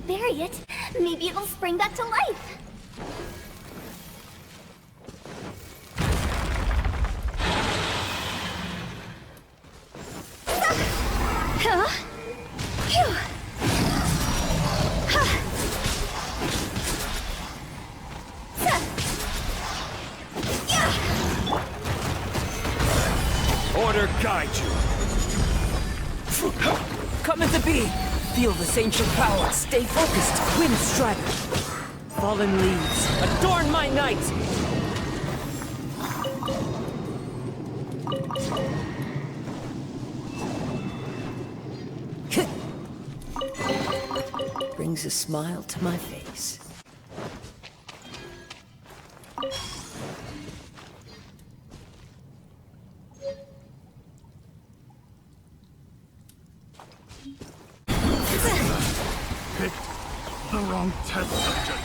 bury it, maybe it'll spring back to life. Huh? Phew. Huh. Order guide you. Come at the bee. Feel this ancient power. Stay focused. Wind strider. Fallen leaves. Adorn my night. Brings a smile to my face. Picked the wrong test subject.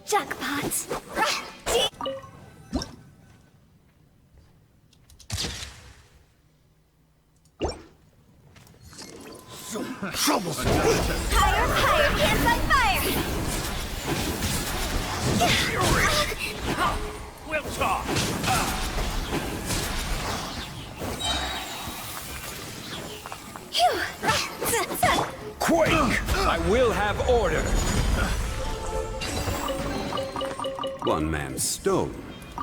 Jackpot. So troublesome. Higher, higher, hands on fire. We'll talk. Quake! I will have order. One man's stone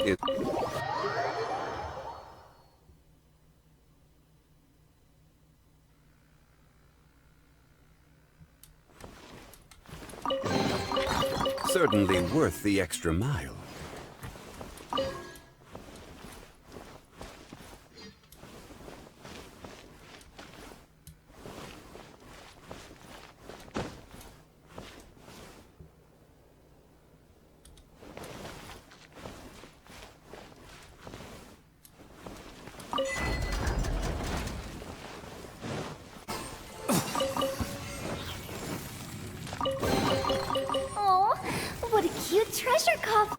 is... certainly worth the extra mile. Oh, what a cute treasure coffin.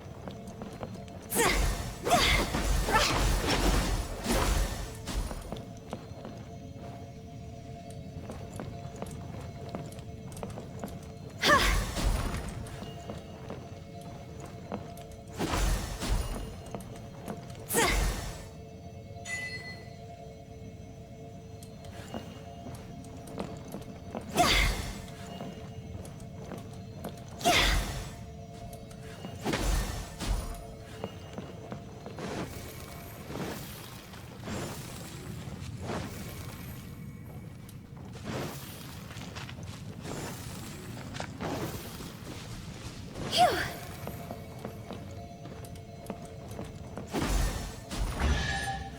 Phew.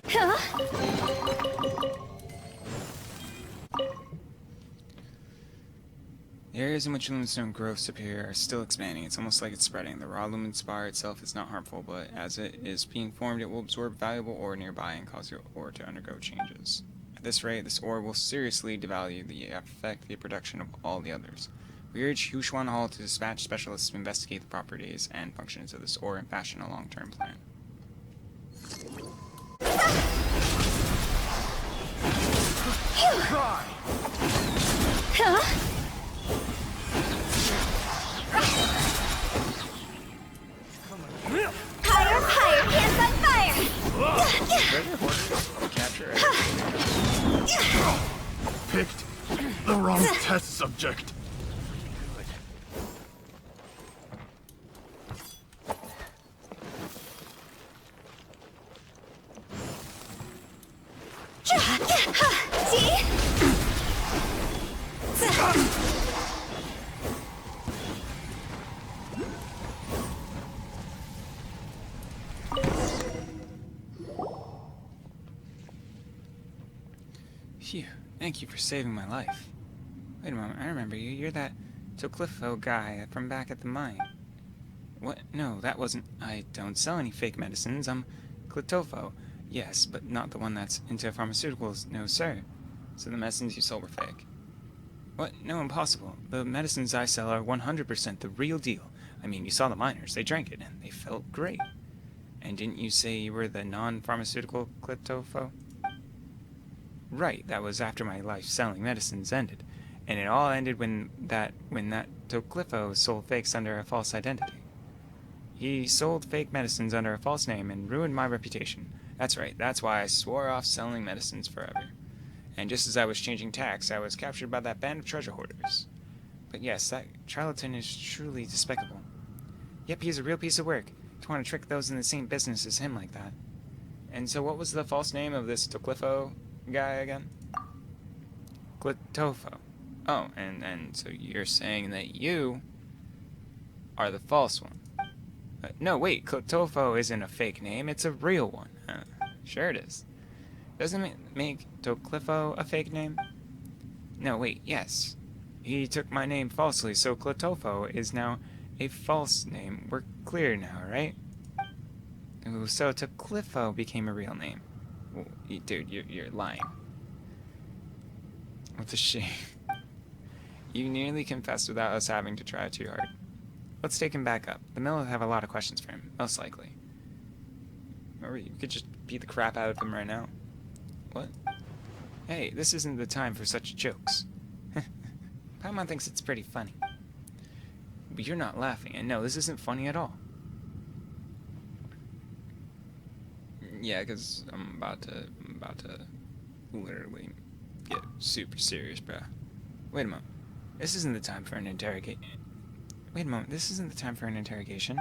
Huh? The areas in which Lumenstone growths appear are still expanding. It's almost like it's spreading. The raw lumen spire itself is not harmful, but as it is being formed, it will absorb valuable ore nearby and cause your ore to undergo changes. At this rate, this ore will seriously devalue the affect the production of all the others. We urge Huchuan Hall to dispatch specialists to investigate the properties and functions of this ore and fashion a long-term plan. Try. Huh? Higher, higher, hands on fire! Capture it. Picked the wrong test subject. See? Phew, thank you for saving my life. Wait a moment, I remember you. You're that Toclifo guy from back at the mine. What? No, that wasn't... I don't sell any fake medicines. I'm Clitofo. Yes, but not the one that's into pharmaceuticals. No, sir. So the medicines you sold were fake. What? No, impossible. The medicines I sell are 100% the real deal. I mean, you saw the miners. They drank it, and they felt great. And didn't you say you were the non-pharmaceutical Clitofo? Right, that was after my life selling medicines ended. And it all ended when that Toclifo sold fakes under a false identity. He sold fake medicines under a false name and ruined my reputation. That's right, that's why I swore off selling medicines forever. And just as I was changing tacks, I was captured by that band of treasure hoarders. But yes, that charlatan is truly despicable. Yep, he's a real piece of work. To want to trick those in the same business as him like that. And so what was the false name of this Toclifo guy again? Clitofo. Oh, and so you're saying that you are the false one. No, wait, Clitofo isn't a fake name, it's a real one. Sure it is. Doesn't it make Toclifo a fake name? No, wait, yes. He took my name falsely, so Clitofo is now a false name. We're clear now, right? Ooh, so Toclifo became a real name. Well, dude, you're lying. What a shame. You nearly confessed without us having to try too hard. Let's take him back up. The mill will have a lot of questions for him, most likely. Or you could just beat the crap out of him right now. What? Hey, this isn't the time for such jokes. Paimon thinks it's pretty funny. But you're not laughing, and no, this isn't funny at all. Yeah, because I'm about to literally get super serious, bro. Wait a moment. This isn't the time for an interrogation. Wait a moment, this isn't the time for an interrogation.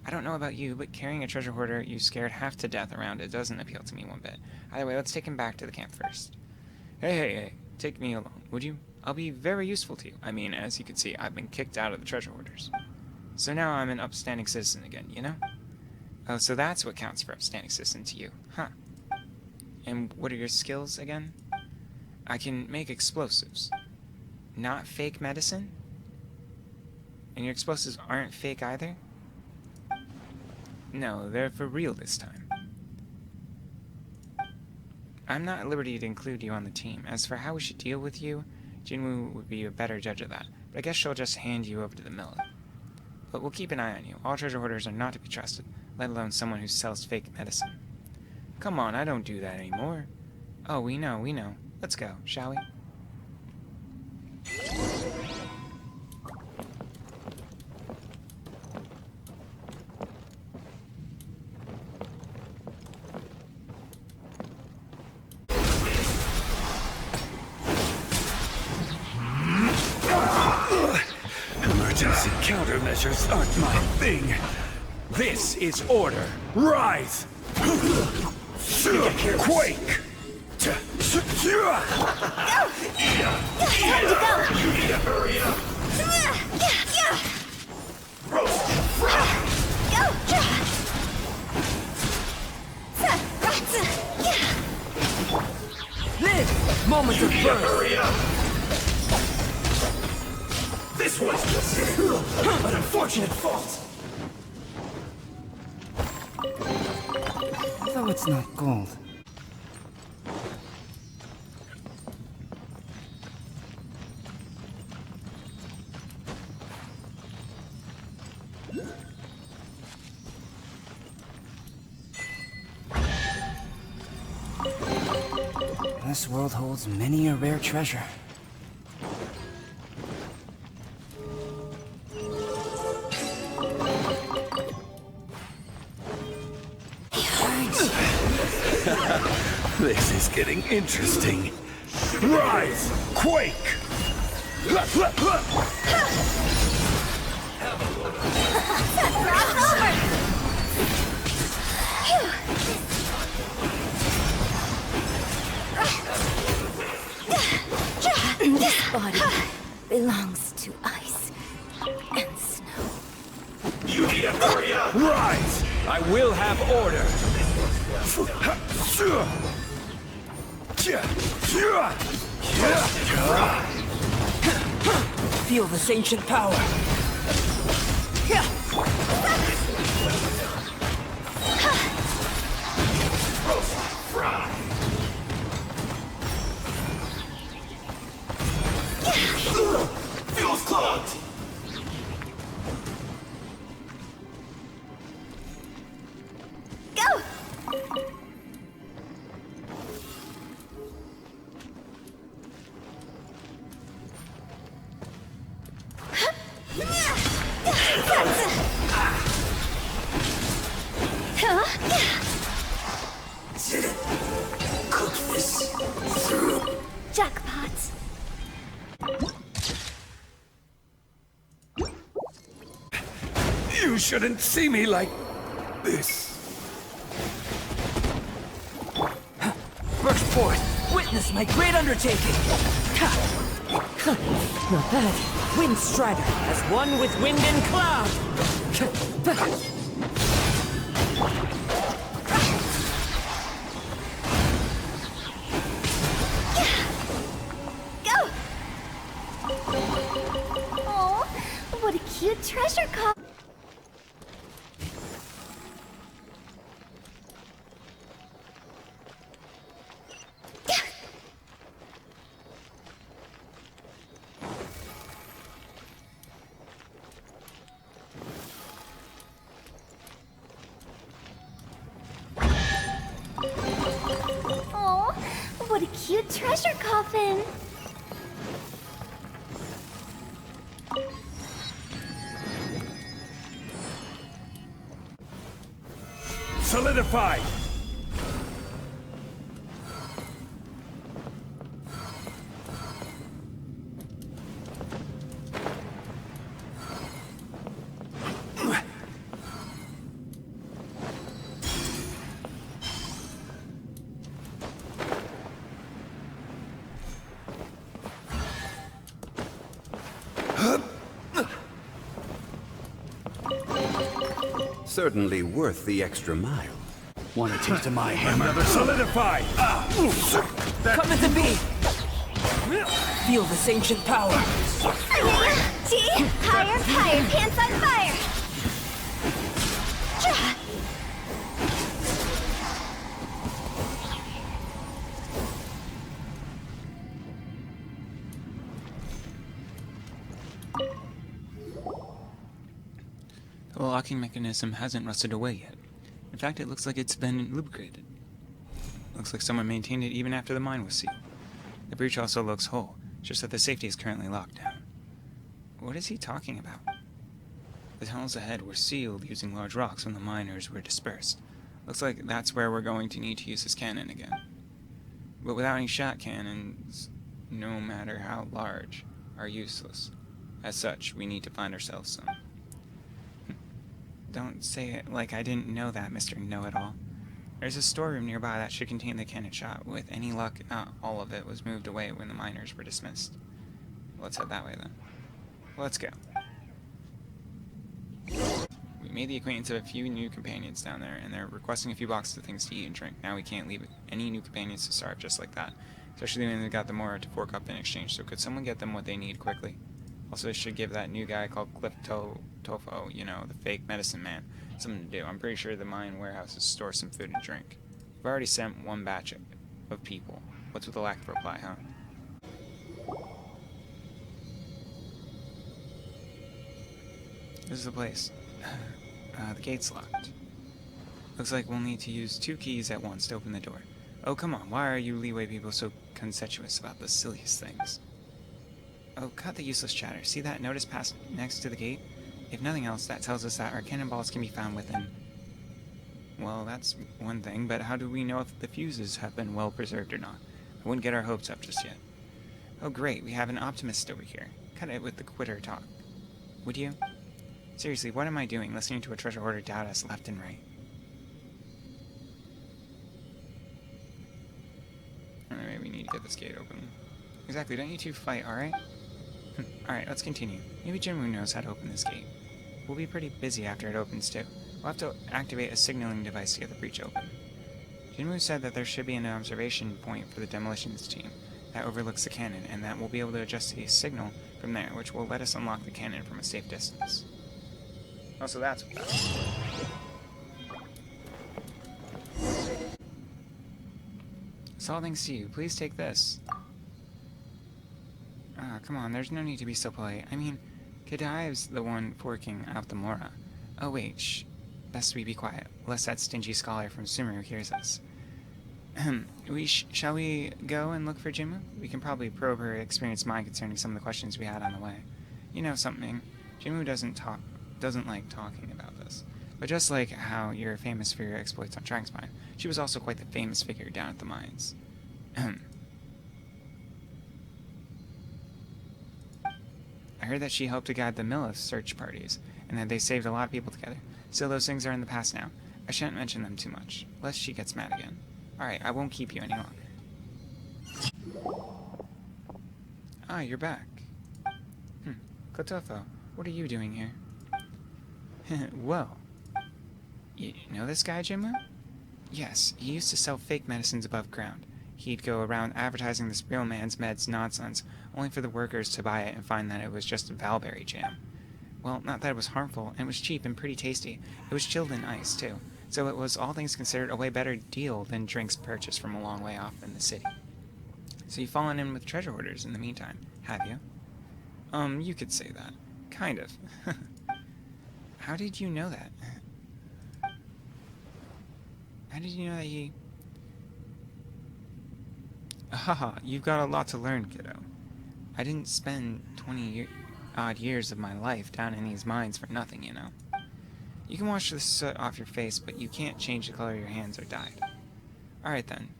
I don't know about you, but carrying a treasure hoarder you scared half to death around it doesn't appeal to me one bit. Either way, let's take him back to the camp first. Hey, take me along, would you? I'll be very useful to you. I mean, as you can see, I've been kicked out of the treasure hoarders. So now I'm an upstanding citizen again, you know? Oh, so that's what counts for upstanding citizen to you, huh? And what are your skills again? I can make explosives. Not fake medicine? And your explosives aren't fake either? No, they're for real this time. I'm not at liberty to include you on the team. As for how we should deal with you, Jinwoo would be a better judge of that, but I guess she'll just hand you over to the miller. But we'll keep an eye on you. All treasure hoarders are not to be trusted, let alone someone who sells fake medicine. Come on, I don't do that anymore. Oh, we know. Let's go, shall we? Emergency countermeasures aren't my thing. This is order. Rise! Quake! Time to go! You need to hurry up! Live! Moment of birth! Hurry up! This was just an unfortunate fault. Though it's not gold. This world holds many a rare treasure. This is getting interesting. Rise! Quake! This body belongs to ice and snow. You need to hurry up! Rise! I will have order! Feel this ancient power! Fuel's clogged! did it. Cook this through. Jackpot. You shouldn't see me like this. Burst forth! Witness my great undertaking! Not bad. Wind Strider, as one with wind and cloud! Go! Oh, what a cute treasure cop. Oh, what a cute treasure coffin. Solidified! Certainly worth the extra mile. Want a taste of my hammer? Another solidified! Come at the bee! Feel this ancient power! T, higher, higher, pants on fire. Dra. The locking mechanism hasn't rusted away yet. In fact, it looks like it's been lubricated. Looks like someone maintained it even after the mine was sealed. The breach also looks whole, just that the safety is currently locked down. What is he talking about? The tunnels ahead were sealed using large rocks when the miners were dispersed. Looks like that's where we're going to need to use this cannon again. But without any shot cannons, no matter how large, are useless. As such, we need to find ourselves some. Don't say it like I didn't know that, Mr. Know-It-All. There's a storeroom nearby that should contain the cannon shot. With any luck, not all of it was moved away when the miners were dismissed. Let's head that way then. Let's go. We made the acquaintance of a few new companions down there, and they're requesting a few boxes of things to eat and drink. Now we can't leave any new companions to starve just like that. Especially when they got the Mora to fork up in exchange, so could someone get them what they need quickly? Also, it should give that new guy called Tofo, you know, the fake medicine man, something to do. I'm pretty sure the mine warehouses store some food and drink. We've already sent one batch of people. What's with the lack of reply, huh? This is the place. The gate's locked. Looks like we'll need to use 2 keys at once to open the door. Oh, come on, why are you leeway people so consensuous about the silliest things? Oh, cut the useless chatter. See that notice pass next to the gate? If nothing else, that tells us that our cannonballs can be found within. Well, that's one thing, but how do we know if the fuses have been well preserved or not? I wouldn't get our hopes up just yet. Oh great, we have an optimist over here. Cut it with the quitter talk. Would you? Seriously, what am I doing, listening to a treasure hoarder doubt us left and right? Alright, we need to get this gate open. Exactly, don't you two fight, alright? Alright, let's continue. Maybe Jinwoo knows how to open this gate. We'll be pretty busy after it opens, too. We'll have to activate a signaling device to get the breach open. Jinwoo said that there should be an observation point for the demolitions team that overlooks the cannon, and that we'll be able to adjust a signal from there, which will let us unlock the cannon from a safe distance. Oh, so that's what that is. It's all thanks to you. Please take this. Ah, come on, there's no need to be so polite. I mean, Kadai's the one forking out the Mora. Oh wait, shh. Best we be quiet, lest that stingy scholar from Sumeru hears us. Shall we go and look for Jinwoo? We can probably probe her experienced mind concerning some of the questions we had on the way. You know something, Jinwoo doesn't like talking about this, But just like how you're famous for your exploits on Dragon's Mine, she was also quite the famous figure down at the mines. I heard that she helped to guide the Millith search parties, and that they saved a lot of people together. Still, those things are in the past now. I shouldn't mention them too much, lest she gets mad again. Alright, I won't keep you any longer. Ah, you're back. Kotofo, what are you doing here? Well, you know this guy, Jinmu? Yes, he used to sell fake medicines above ground. He'd go around advertising this real man's meds nonsense, only for the workers to buy it and find that it was just Valberry jam. Well, not that it was harmful, and it was cheap and pretty tasty. It was chilled in ice, too. So it was, all things considered, a way better deal than drinks purchased from a long way off in the city. So you've fallen in with treasure hoarders in the meantime, have you? You could say that. Kind of. How did you know that? How did you know that he... Haha, you've got a lot to learn, kiddo. I didn't spend 20-odd years of my life down in these mines for nothing, you know. You can wash the soot off your face, but you can't change the color of your hands or dyed. Alright then.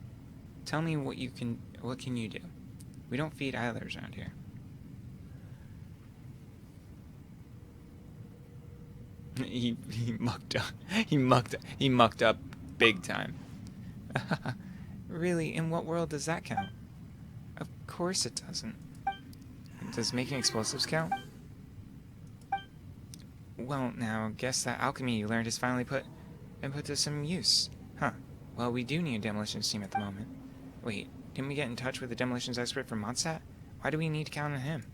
Tell me what can you do? We don't feed idlers around here. He mucked up. He mucked up big time. Really, in what world does that count? Of course it doesn't. Does making explosives count? Well, now, guess that alchemy you learned has finally been put to some use. Huh. Well, we do need a demolitions team at the moment. Wait, didn't we get in touch with the demolitions expert from Mondstadt? Why do we need to count on him?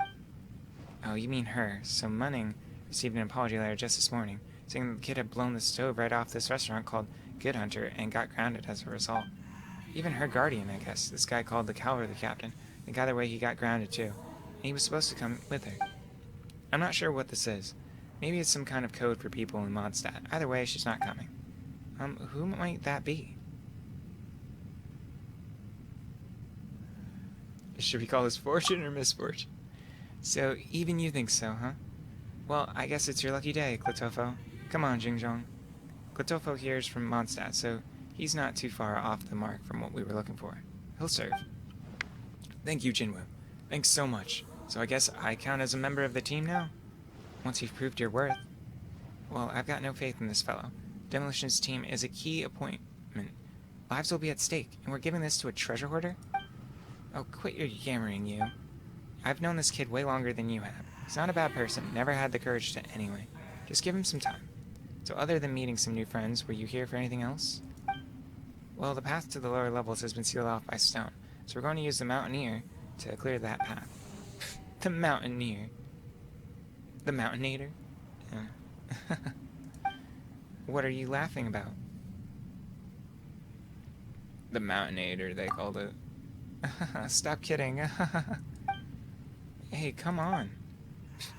Oh, you mean her. So Munning received an apology letter just this morning, saying that the kid had blown the stove right off this restaurant called Good Hunter and got grounded as a result. Even her guardian, I guess, this guy called the cavalry captain, and got away he got grounded too. And he was supposed to come with her. I'm not sure what this is. Maybe it's some kind of code for people in Mondstadt. Either way, she's not coming. Who might that be? Should we call this fortune or misfortune? So, even you think so, huh? Well, I guess it's your lucky day, Kotofo. Come on, Jingzhong. Kotofo here is from Mondstadt, so he's not too far off the mark from what we were looking for. He'll serve. Thank you, Jinwu. Thanks so much. So I guess I count as a member of the team now? Once you've proved your worth. Well, I've got no faith in this fellow. Demolition's team is a key appointment. Lives will be at stake, and we're giving this to a treasure hoarder? Oh, quit your yammering, you. I've known this kid way longer than you have. He's not a bad person, never had the courage to anyway. Just give him some time. So other than meeting some new friends, were you here for anything else? Well, the path to the lower levels has been sealed off by stone, so we're going to use the Mountaineer to clear that path. The Mountaineer. The Mountainator? Yeah. What are you laughing about? The Mountainator, they called it. Stop kidding. Hey, come on.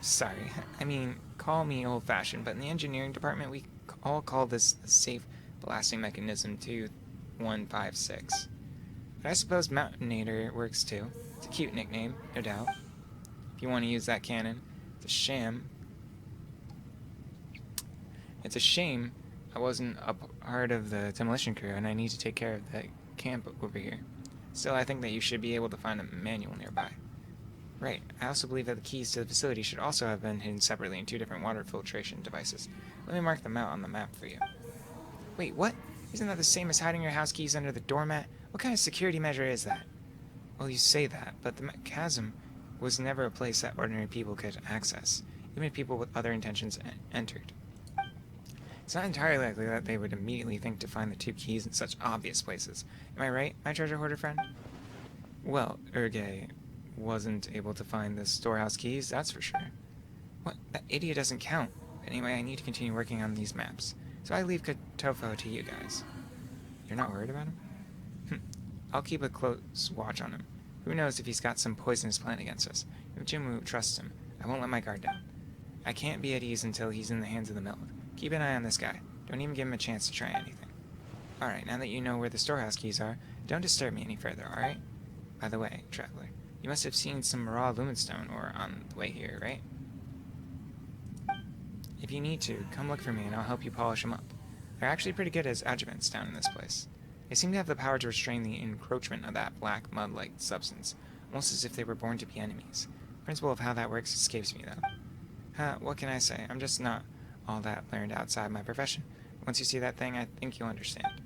Sorry. I mean, call me old-fashioned, but in the engineering department, we all call this the Safe Blasting Mechanism 2156. But I suppose Mountainator works too. It's a cute nickname, no doubt. If you want to use that cannon. It's a sham. It's a shame I wasn't a part of the demolition crew, and I need to take care of that camp over here. Still, I think that you should be able to find a manual nearby. Right. I also believe that the keys to the facility should also have been hidden separately in 2 different water filtration devices. Let me mark them out on the map for you. Wait, what? Isn't that the same as hiding your house keys under the doormat? What kind of security measure is that? Well, you say that, but the chasm was never a place that ordinary people could access. Even people with other intentions entered. It's not entirely likely that they would immediately think to find the 2 keys in such obvious places. Am I right, my treasure hoarder friend? Well, Erge wasn't able to find the storehouse keys, that's for sure. What? That idiot doesn't count. Anyway, I need to continue working on these maps. So I leave Kotofo to you guys. You're not worried about him? I'll keep a close watch on him. Who knows if he's got some poisonous plan against us. If Jinwu trusts him, I won't let my guard down. I can't be at ease until he's in the hands of the Millith. Keep an eye on this guy. Don't even give him a chance to try anything. Alright, now that you know where the storehouse keys are, don't disturb me any further, alright? By the way, traveler, you must have seen some raw lumenstone or on the way here, right? If if you need to, come look for me and I'll help you polish them up. They're actually pretty good as adjuvants down in this place. They seem to have the power to restrain the encroachment of that black mud-like substance, almost as if they were born to be enemies. The principle of how that works escapes me, though. What can I say? I'm just not all that learned outside my profession. Once you see that thing, I think you'll understand.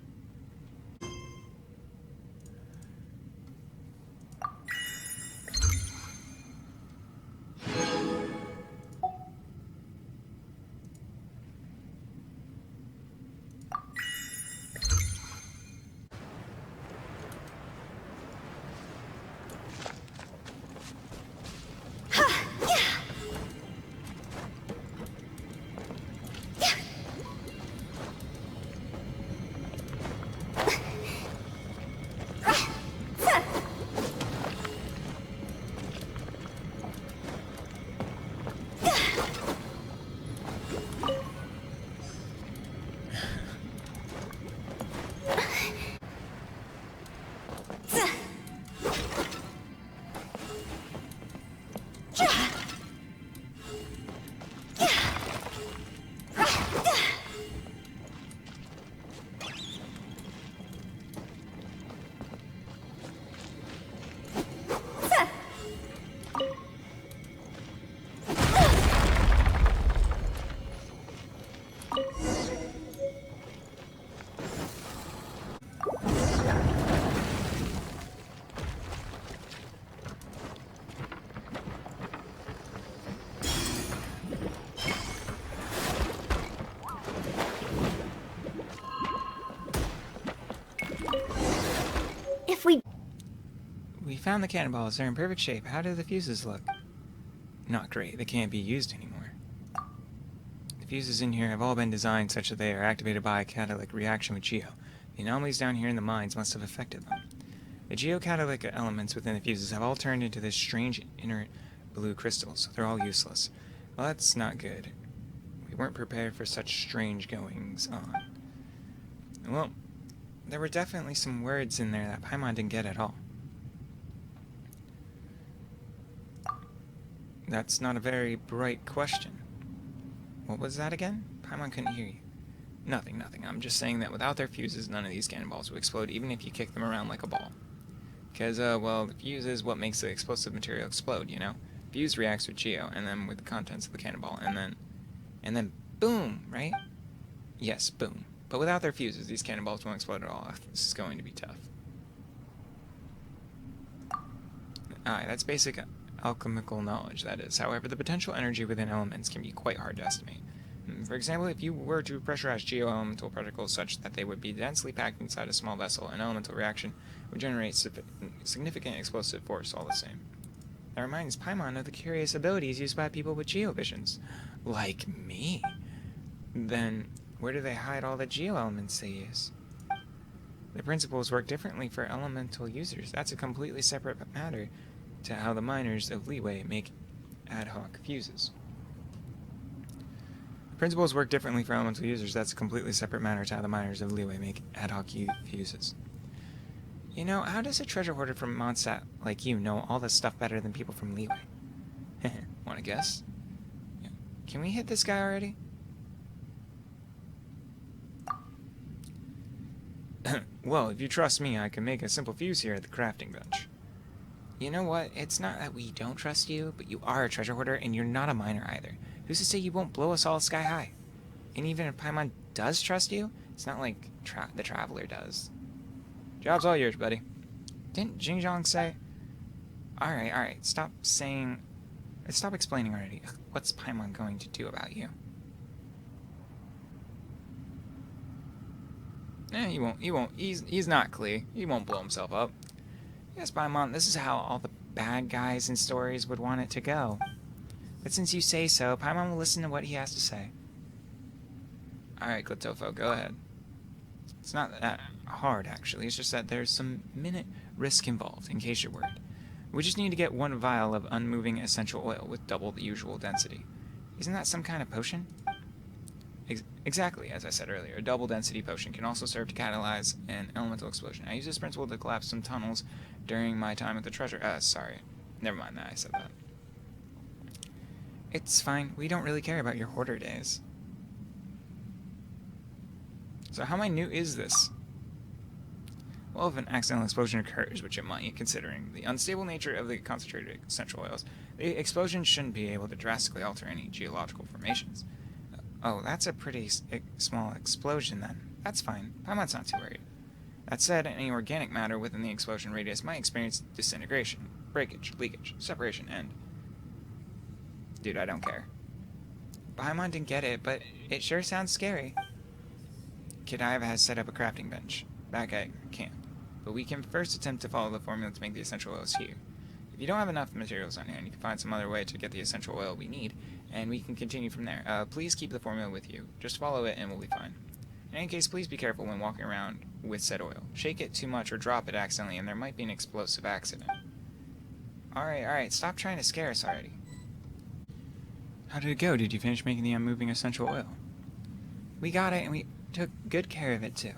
We found the cannonballs. They're in perfect shape. How do the fuses look? Not great. They can't be used anymore. The fuses in here have all been designed such that they are activated by a catalytic reaction with geo. The anomalies down here in the mines must have affected them. The geocatalytic elements within the fuses have all turned into this strange inert blue crystals. They're all useless. Well, that's not good. We weren't prepared for such strange goings on. Well, there were definitely some words in there that Paimon didn't get at all. That's not a very bright question. What was that again? Paimon couldn't hear you. Nothing. I'm just saying that without their fuses, none of these cannonballs would explode, even if you kick them around like a ball. Because, well, the fuse is what makes the explosive material explode, you know? Fuse reacts with geo, and then with the contents of the cannonball, and then boom, right? Yes, boom. But without their fuses, these cannonballs won't explode at all. This is going to be tough. Alright, that's basic alchemical knowledge, that is. However, the potential energy within elements can be quite hard to estimate. For example, if you were to pressurize geo-elemental particles such that they would be densely packed inside a small vessel, an elemental reaction would generate significant explosive force all the same. That reminds Paimon of the curious abilities used by people with geo-visions. Like me. Then, where do they hide all the geo-elements they use? The principles work differently for elemental users. That's a completely separate matter to how the miners of Leeway make ad hoc fuses. Principles work differently for elemental users. That's a completely separate matter to how the miners of Leeway make ad hoc fuses. You know, how does a treasure hoarder from Mondstadt like you know all this stuff better than people from Leeway? Wanna guess? Yeah. Can we hit this guy already? Well, if you trust me, I can make a simple fuse here at the crafting bench. You know what? It's not that we don't trust you, but you are a treasure hoarder, and you're not a miner either. Who's to say you won't blow us all sky high? And even if Paimon does trust you, it's not like the Traveler does. Job's all yours, buddy. Didn't Xinjiang say... Alright, stop explaining already. What's Paimon going to do about you? He won't. He's not Klee. He won't blow himself up. Yes, Paimon, this is how all the bad guys in stories would want it to go. But since you say so, Paimon will listen to what he has to say. Alright, Glitofo, go ahead. It's not that hard, actually. It's just that there's some minute risk involved, in case you're worried. We just need to get one vial of unmoving essential oil with double the usual density. Isn't that some kind of potion? Exactly, as I said earlier. A double density potion can also serve to catalyze an elemental explosion. I use this principle to collapse some tunnels during my time at the treasure... sorry. Never mind that, I said that. It's fine. We don't really care about your hoarder days. So how minute is this? Well, if an accidental explosion occurs, which it might, considering the unstable nature of the concentrated essential oils, the explosion shouldn't be able to drastically alter any geological formations. Oh, that's a pretty small explosion then. That's fine. Paimon's not too worried. That said, any organic matter within the explosion radius might experience disintegration, breakage, leakage, separation, and... Dude, I don't care. Paimon didn't get it, but it sure sounds scary. Kidaiva has set up a crafting bench back at camp, but we can first attempt to follow the formula to make the essential oils here. If you don't have enough materials on hand, you can find some other way to get the essential oil we need, and we can continue from there. Please keep the formula with you. Just follow it and we'll be fine. In any case, please be careful when walking around with said oil. Shake it too much or drop it accidentally and there might be an explosive accident. Alright, stop trying to scare us already. How did it go? Did you finish making the unmoving essential oil? We got it and we took good care of it too.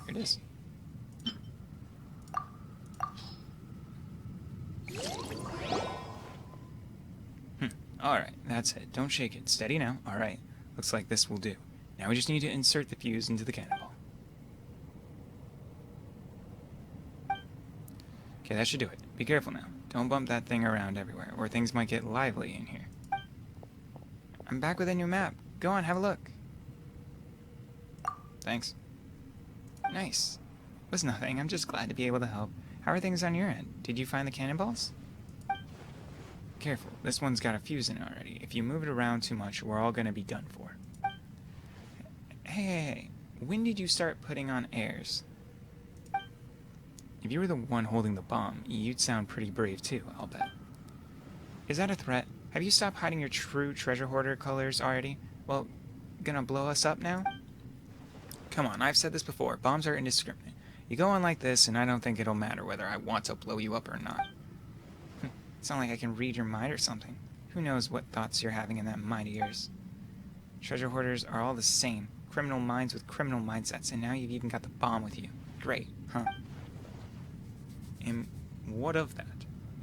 Here it is. Alright, that's it. Don't shake it. Steady now. Alright. Looks like this will do. Now we just need to insert the fuse into the cannonball. Okay, that should do it. Be careful now. Don't bump that thing around everywhere, or things might get lively in here. I'm back with a new map. Go on, have a look. Thanks. Nice. Was nothing. I'm just glad to be able to help. How are things on your end? Did you find the cannonballs? Careful. This one's got a fuse in it already. If you move it around too much, we're all gonna be done for. Hey. When did you start putting on airs? If you were the one holding the bomb, you'd sound pretty brave too, I'll bet. Is that a threat? Have you stopped hiding your true treasure hoarder colors already? Well, gonna blow us up now? Come on, I've said this before. Bombs are indiscriminate. You go on like this, and I don't think it'll matter whether I want to blow you up or not. It's not like I can read your mind or something. Who knows what thoughts you're having in that mind of yours? Treasure hoarders are all the same. Criminal minds with criminal mindsets, and now you've even got the bomb with you. Great, huh? And what of that?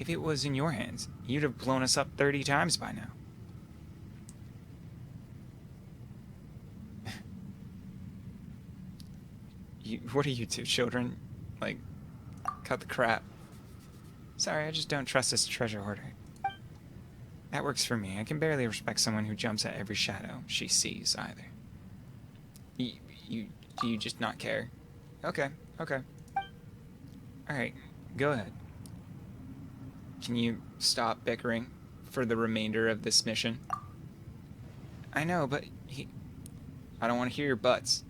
If it was in your hands, you'd have blown us up 30 times by now. What are you two, children? Like, cut the crap. Sorry, I just don't trust this treasure hoarder. That works for me. I can barely respect someone who jumps at every shadow she sees, either. Do you just not care? Okay. Alright, go ahead. Can you stop bickering for the remainder of this mission? I know, but I don't want to hear your buts.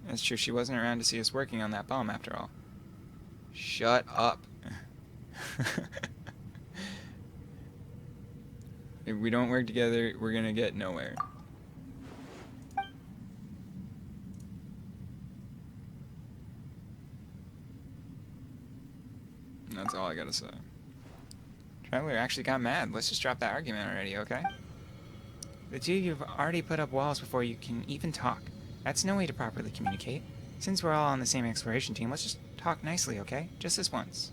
That's true, she wasn't around to see us working on that bomb after all. Shut up. If we don't work together, we're gonna get nowhere. That's all I gotta say. Traveler actually got mad. Let's just drop that argument already, okay? The two of you have already put up walls before you can even talk. That's no way to properly communicate. Since we're all on the same exploration team, let's just talk nicely, okay? Just this once.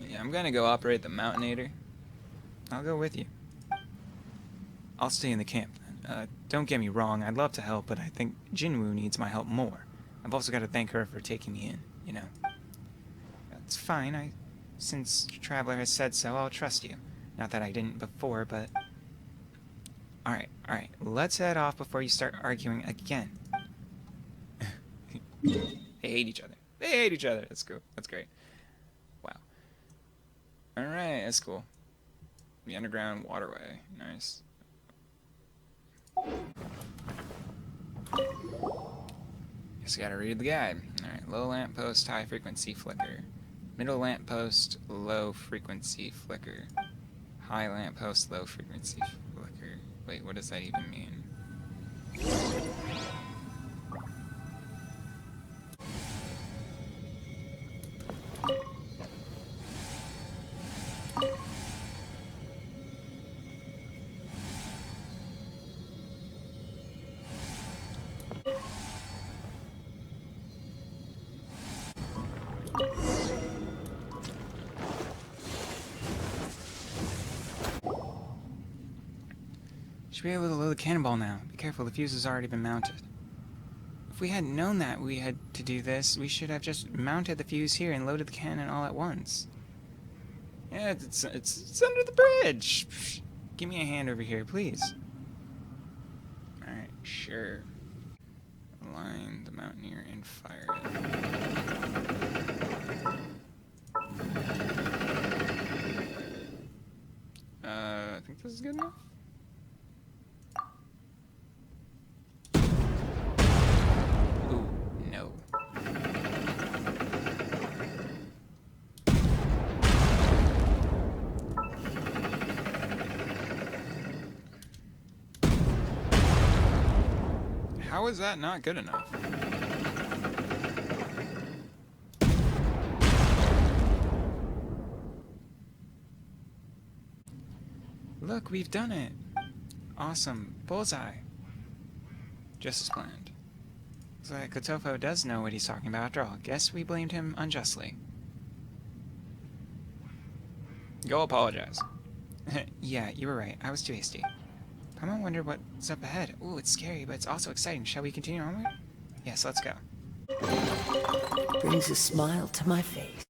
Yeah, I'm gonna go operate the Mountainator. I'll go with you. I'll stay in the camp then. Don't get me wrong, I'd love to help, but I think Jinwoo needs my help more. I've also got to thank her for taking me in, you know. That's fine, since Traveler has said so, I'll trust you. Not that I didn't before, but... Alright, let's head off before you start arguing again. They hate each other. That's cool. That's great. Wow. Alright, that's cool. The underground waterway. Nice. Guess I gotta read the guide. Alright, low lamp post, high frequency flicker. Middle lamp post, low frequency flicker. High lamp post, low frequency flicker. Wait, what does that even mean? Should be able to load the cannonball now. Be careful, the fuse has already been mounted. If we hadn't known that we had to do this, we should have just mounted the fuse here and loaded the cannon all at once. Yeah, it's under the bridge. Give me a hand over here, please. Alright, sure. Align the Mountaineer and fire it. I think this is good enough. Ooh, no. How is that not good enough? Look, we've done it! Awesome. Bullseye. Just as planned. Looks like Kotofo does know what he's talking about after all. Guess we blamed him unjustly. Go apologize. Yeah, you were right. I was too hasty. Paimon wondered what's up ahead. Ooh, it's scary, but it's also exciting. Shall we continue onward? Yes, let's go. Brings a smile to my face.